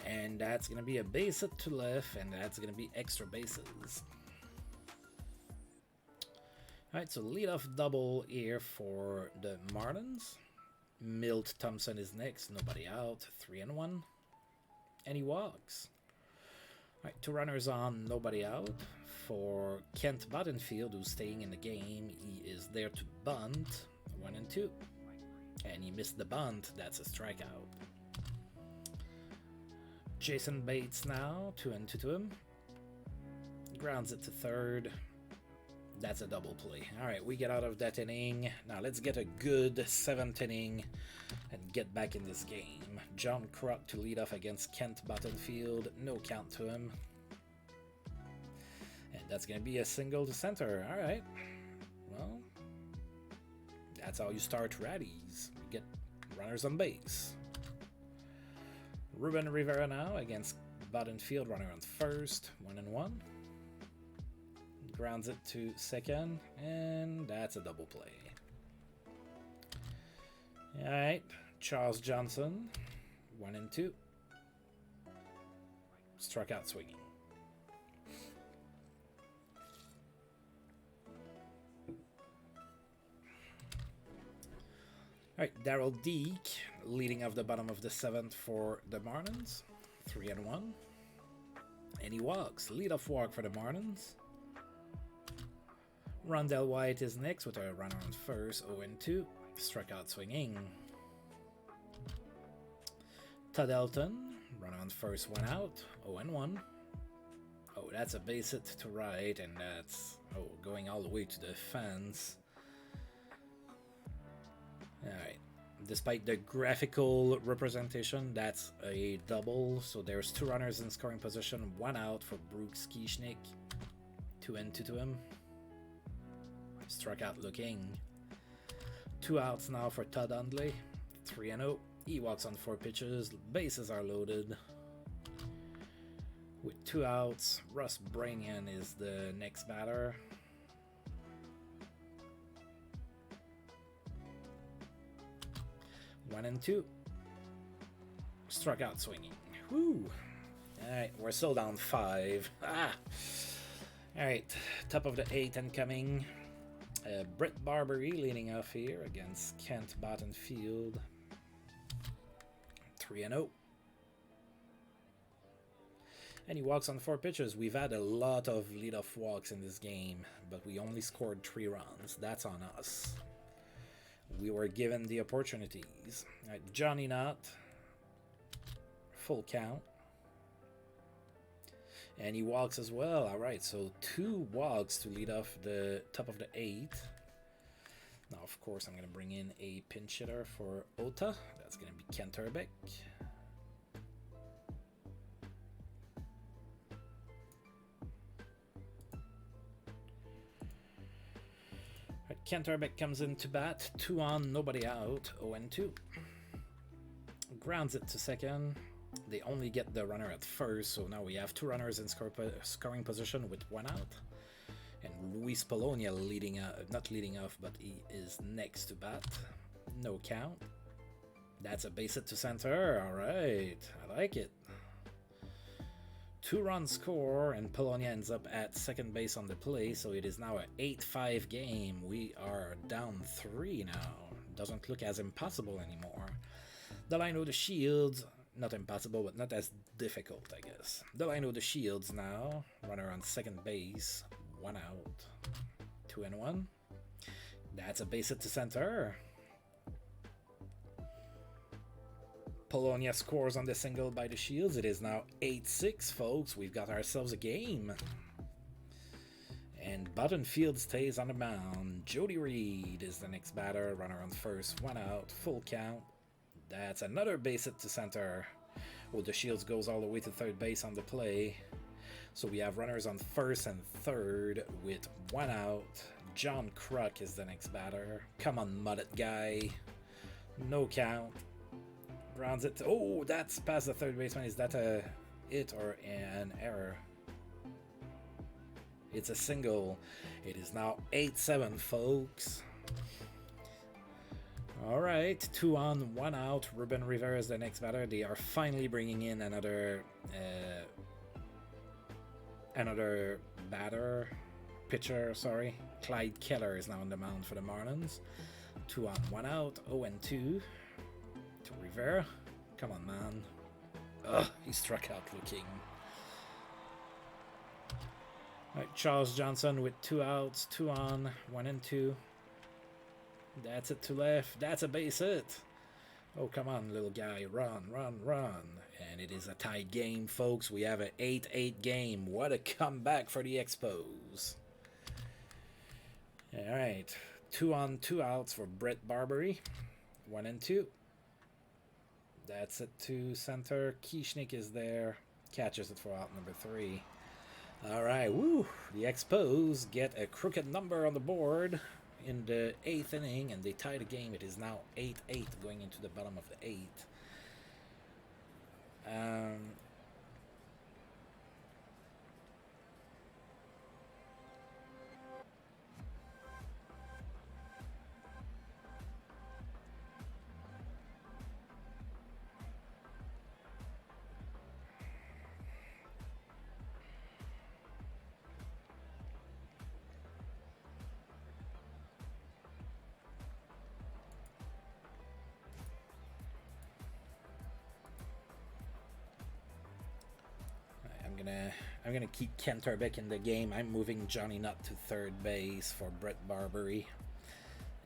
Speaker 1: And that's going to be a base hit to left, and that's going to be extra bases. Alright, so leadoff double here for the Marlins. Milt Thompson is next, nobody out, 3-1. And he walks. Alright, 2 runners on, nobody out. For Kent Bottenfield, who's staying in the game, he is there to bunt, 1-2. And he missed the bunt, that's a strikeout. Jason Bates now, 2-2 to him. Grounds it to third. That's a double play. Alright, we get out of that inning. Now let's get a good 7th inning and get back in this game. John Kruk to lead off against Kent Bottenfield. No count to him. And that's going to be a single to center. Alright. Well, that's how you start rallies. You get runners on base. Ruben Rivera now against Bottenfield. Runner on first. 1-1. Grounds it to second, and that's a double play. Alright, Charles Johnson, 1-2. Struck out swinging. Alright, Darryl Deek leading off the bottom of the 7th for the Marlins, 3-1. And he walks, leadoff walk for the Marlins. Rondell White is next with a runner on first, 0-2. Struck out swinging. Todd Elton, runner on first, 1 out, 0-1. Oh, that's a base hit to right, and that's going all the way to the fence. Alright. Despite the graphical representation, that's a double. So there's 2 runners in scoring position, 1 out for Brooks Kieschnick. 2-2 to him. Struck out looking. 2 outs now for Todd Hundley. 3-0. He walks on 4 pitches. Bases are loaded. With 2 outs, Russ Branian is the next batter. One and 2. Struck out swinging. Woo! Alright, we're still down 5. Alright, top of the 8th incoming. Brett Barbery leading off here against Kent Bottenfield. 3-0. And he walks on 4 pitches. We've had a lot of leadoff walks in this game, but we only scored 3 runs. That's on us. We were given the opportunities. Right, Johnny Knott full count. And he walks as well. All right, so 2 walks to lead off the top of the 8th. Now, of course, I'm going to bring in a pinch hitter for Ota. That's going to be Kent Hrbek. Kent Hrbek comes in to bat. 2 on, nobody out. 0-2. Grounds it to second. They only get the runner at first, so now we have 2 runners in scoring position with 1 out. And Luis Polonia not leading off, but he is next to bat. No count. That's a base hit to center. All right, I like it. 2-run score, and Polonia ends up at second base on the play, so it is now an 8-5 game. We are down 3 now. Doesn't look as impossible anymore. The line of the Shields, not impossible, but not as difficult, I guess. The line of the Shields now. Runner on second base, 1 out. 2-1. That's a base hit to center. Polonia scores on the single by the Shields. It is now 8-6, folks. We've got ourselves a game. And Buttonfield stays on the mound. Jody Reed is the next batter. Runner on first, 1 out, full count. That's another base hit to center. Oh, the Shields goes all the way to third base on the play. So we have runners on first and third with 1 out. John Kruk is the next batter. Come on, mullet guy. No count. Grounds it. Oh, that's past the third baseman. Is that a hit or an error? It's a single. It is now 8-7, folks. All right, 2 on, 1 out. Ruben Rivera is the next batter. They are finally bringing in another pitcher. Sorry, Clyde Keller is now on the mound for the Marlins. 2 on, 1 out. 0-2. To Rivera. Come on, man. Ugh, he struck out looking. Right, Charles Johnson with 2 outs, 2 on, 1-2. That's it to left. That's a base hit. Oh, come on, little guy. Run, run, run. And it is a tied game, folks. We have an 8-8 game. What a comeback for the Expos. All right. 2 on, 2 outs for Brett Barbary. 1-2. That's it to center. Kieschnick is there. Catches it for out number 3. All right. Woo. The Expos get a crooked number on the board in the 8th inning, and they tie the game. It is now 8-8 going into the bottom of the 8th. I'm gonna keep Kent Hrbek in the game. I'm moving Johnny Nutt to third base for Brett Barbary,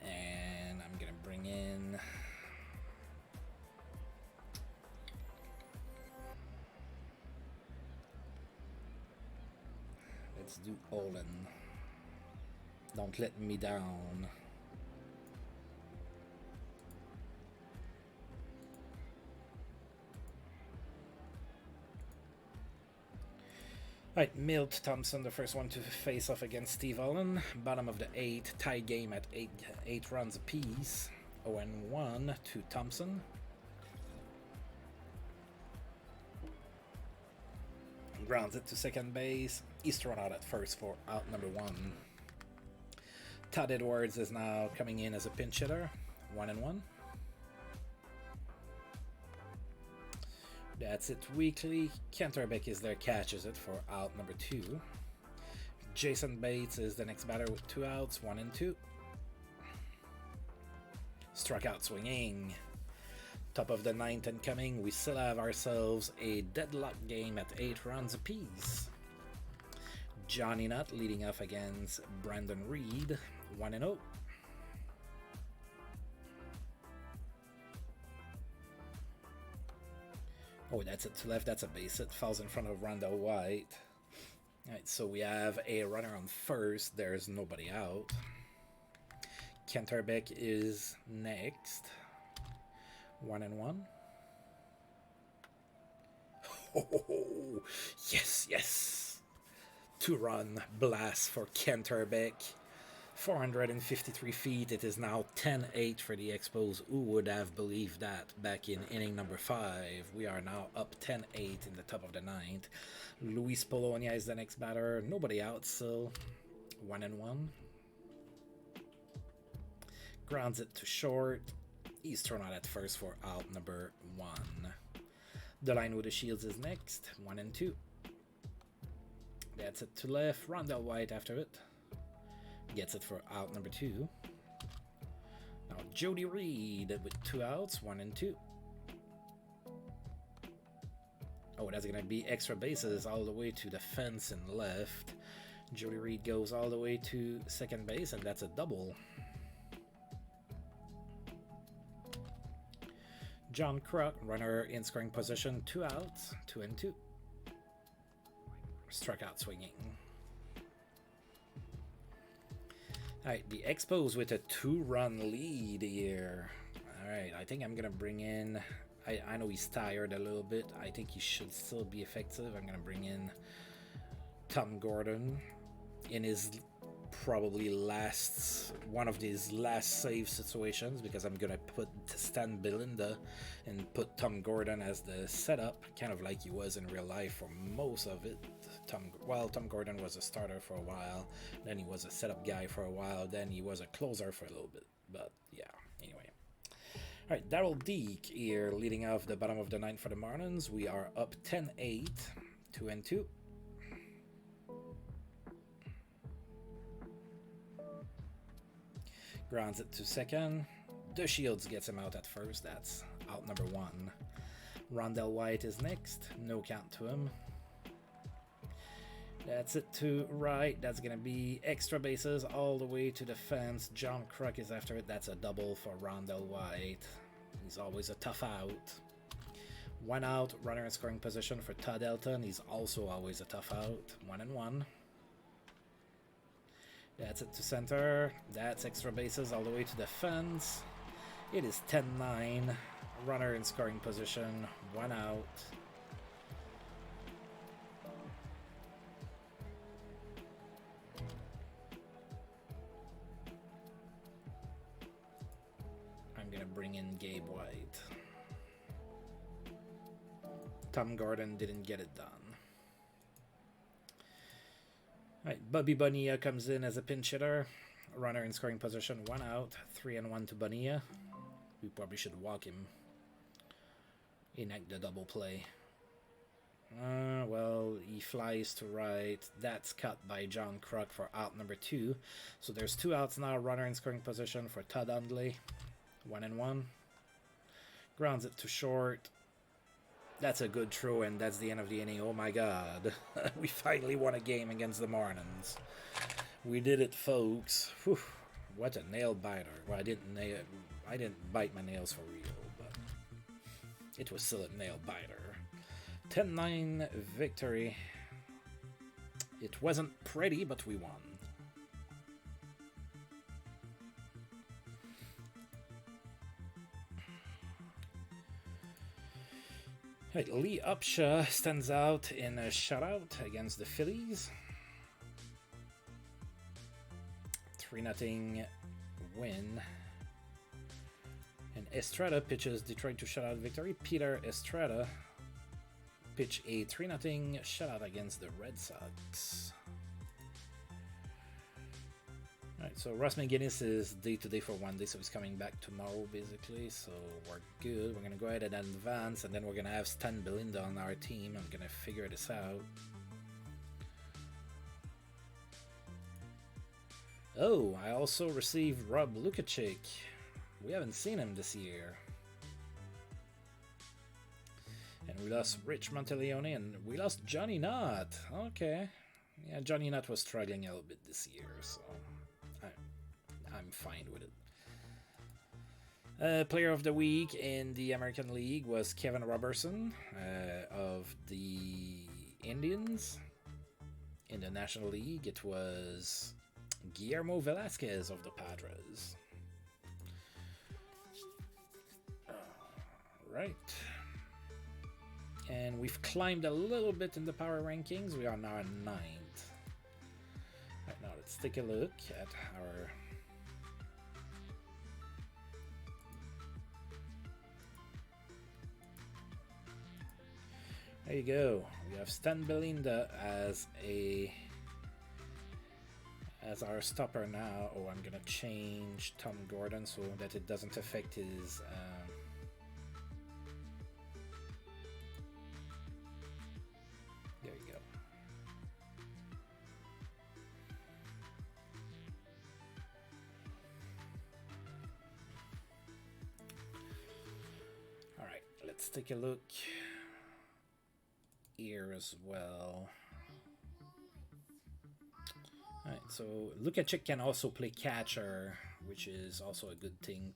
Speaker 1: and I'm gonna bring in let's do Olin. Don't let me down. Right, Milt Thompson, the first one to face off against Steve Olin. Bottom of the 8th, tie game at 8 runs apiece. 0-1 to Thompson. Grounds it to second base. He's thrown out at first for out number 1. Todd Edwards is now coming in as a pinch hitter. 1-1. That's it weekly. Kent Hrbek is there, catches it for out number 2. Jason Bates is the next batter with 2 outs, 1-2. Struck out swinging. Top of the 9th incoming. We still have ourselves a deadlock game at 8 runs apiece. Johnny Nutt leading off against Brandon Reed, 1-0. Oh, that's it to left. That's a base hit. Falls in front of Rondell White. Alright, so we have a runner on first. There's nobody out. Canterbeck is next. 1-1. Oh, yes, yes. 2-run blast for Canterbeck. 453 feet. It is now 10-8 for the Expos. Who would have believed that back in inning number 5? We are now up 10-8 in the top of the ninth. Luis Polonia is the next batter. Nobody out still. 1-1. Grounds it to short. He's thrown out at first for out number 1. The line with the Shields is next. 1-2. That's it to left. Rondell White after it. Gets it for out number 2. Now Jody Reed with 2 outs, 1-2. Oh, that's going to be extra bases all the way to the fence and left. Jody Reed goes all the way to second base, and that's a double. John Kruk, runner in scoring position, 2 outs, 2-2. Struck out swinging. Alright, the Expos with a 2-run lead here. Alright, I think I'm going to bring in... I know he's tired a little bit. I think he should still be effective. I'm going to bring in Tom Gordon in his probably one of these last save situations, because I'm going to put Stan Belinda and put Tom Gordon as the setup, kind of like he was in real life for most of it. Tom Gordon was a starter for a while, then he was a setup guy for a while, then he was a closer for a little bit, but yeah, anyway. Alright, Darryl Deek here leading off the bottom of the ninth for the Marlins. We are up 10-8, 2-2. Grounds it to second. The Shields gets him out at first. That's out number 1. Rondell White is next. No count to him. That's it to right. That's going to be extra bases all the way to the fence. John Kruk is after it. That's a double for Rondell White. He's always a tough out. 1 out. Runner in scoring position for Todd Elton. He's also always a tough out. 1-1. That's it to center. That's extra bases all the way to the fence. It is 10-9. Runner in scoring position. 1 out. I'm going to bring in Gabe White. Tom Gordon didn't get it done. Right, Bobby Bonilla comes in as a pinch hitter. Runner in scoring position, 1 out. 3-1 to Bonilla. We probably should walk him. Enact the double play. Well, he flies to right. That's cut by John Kruk for out number 2. So there's 2 outs now. Runner in scoring position for Todd Hundley. 1-1. Grounds it to short. That's a good throw, and that's the end of the inning. Oh my god. We finally won a game against the Marlins. We did it, folks. Whew. What a nail biter. Well, I didn't bite my nails for real, but it was still a nail biter. 10-9 victory. It wasn't pretty, but we won. Right, Lee Upshaw stands out in a shutout against the Phillies. 3-0 win. And Estrada pitches Detroit to shutout victory. Peter Estrada pitch a 3-0 shutout against the Red Sox. Alright, so Ross McGinnis is day-to-day for 1 day, so he's coming back tomorrow, basically, so we're good. We're going to go ahead and advance, and then we're going to have Stan Belinda on our team. I'm going to figure this out. Oh, I also received Rob Lukacic. We haven't seen him this year. And we lost Rich Monteleone, and we lost Johnny Knott. Okay. Yeah, Johnny Knott was struggling a little bit this year, so I'm fine with it. Player of the week in the American League was Kevin Robertson of the Indians. In the National League, it was Guillermo Velasquez of the Padres. Right. And we've climbed a little bit in the power rankings. We are now at 9th. Right, now let's take a look at our... There you go. We have Stan Belinda as our stopper now. Oh, I'm gonna change Tom Gordon so that it doesn't affect his. There you go. All right, let's take a look here as well. Alright, so Lukacic can also play catcher, which is also a good thing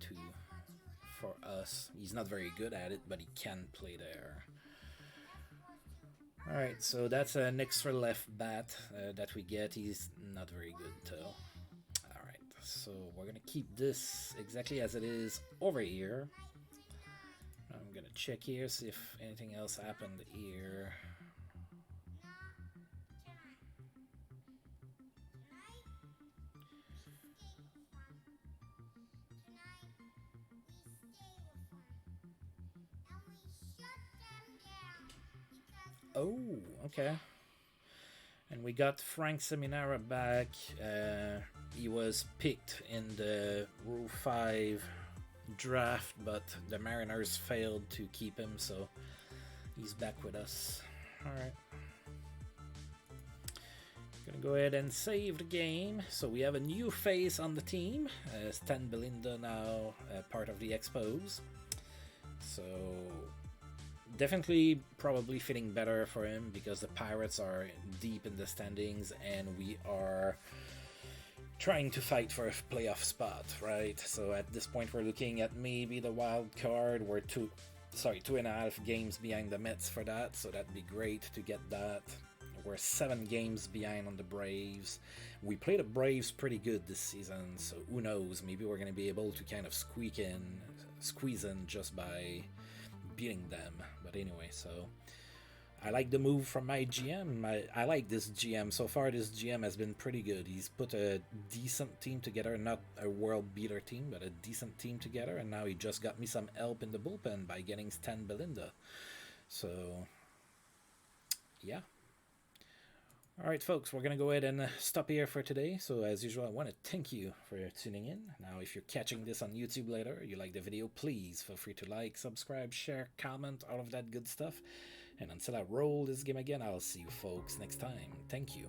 Speaker 1: for us. He's not very good at it, but he can play there. Alright, so that's an extra left bat that we get. He's not very good though. Alright, so we're gonna keep this exactly as it is over here. I'm gonna check here, see if anything else happened here. Oh, okay. And we got Frank Seminara back. He was picked in the Rule 5 draft, but the Mariners failed to keep him, so he's back with us. Alright. Gonna go ahead and save the game. So we have a new face on the team. Stan Belinda now part of the Expos. So definitely probably fitting better for him because the Pirates are deep in the standings and we are trying to fight for a playoff spot, right? So at this point we're looking at maybe the wild card. We're 2.5 games behind the Mets for that, so that'd be great to get that. We're 7 games behind on the Braves. We played the Braves pretty good this season, so who knows, maybe we're going to be able to kind of squeeze in just by beating them. But anyway, so I like the move from my GM. I like this GM. So far, this GM has been pretty good. He's put a decent team together, not a world beater team, but a decent team together. And now he just got me some help in the bullpen by getting Stan Belinda. So, yeah. All right, folks, we're going to go ahead and stop here for today. So, as usual, I want to thank you for tuning in. Now, if you're catching this on YouTube later, you like the video, please feel free to like, subscribe, share, comment, all of that good stuff. And until I roll this game again, I'll see you folks next time. Thank you.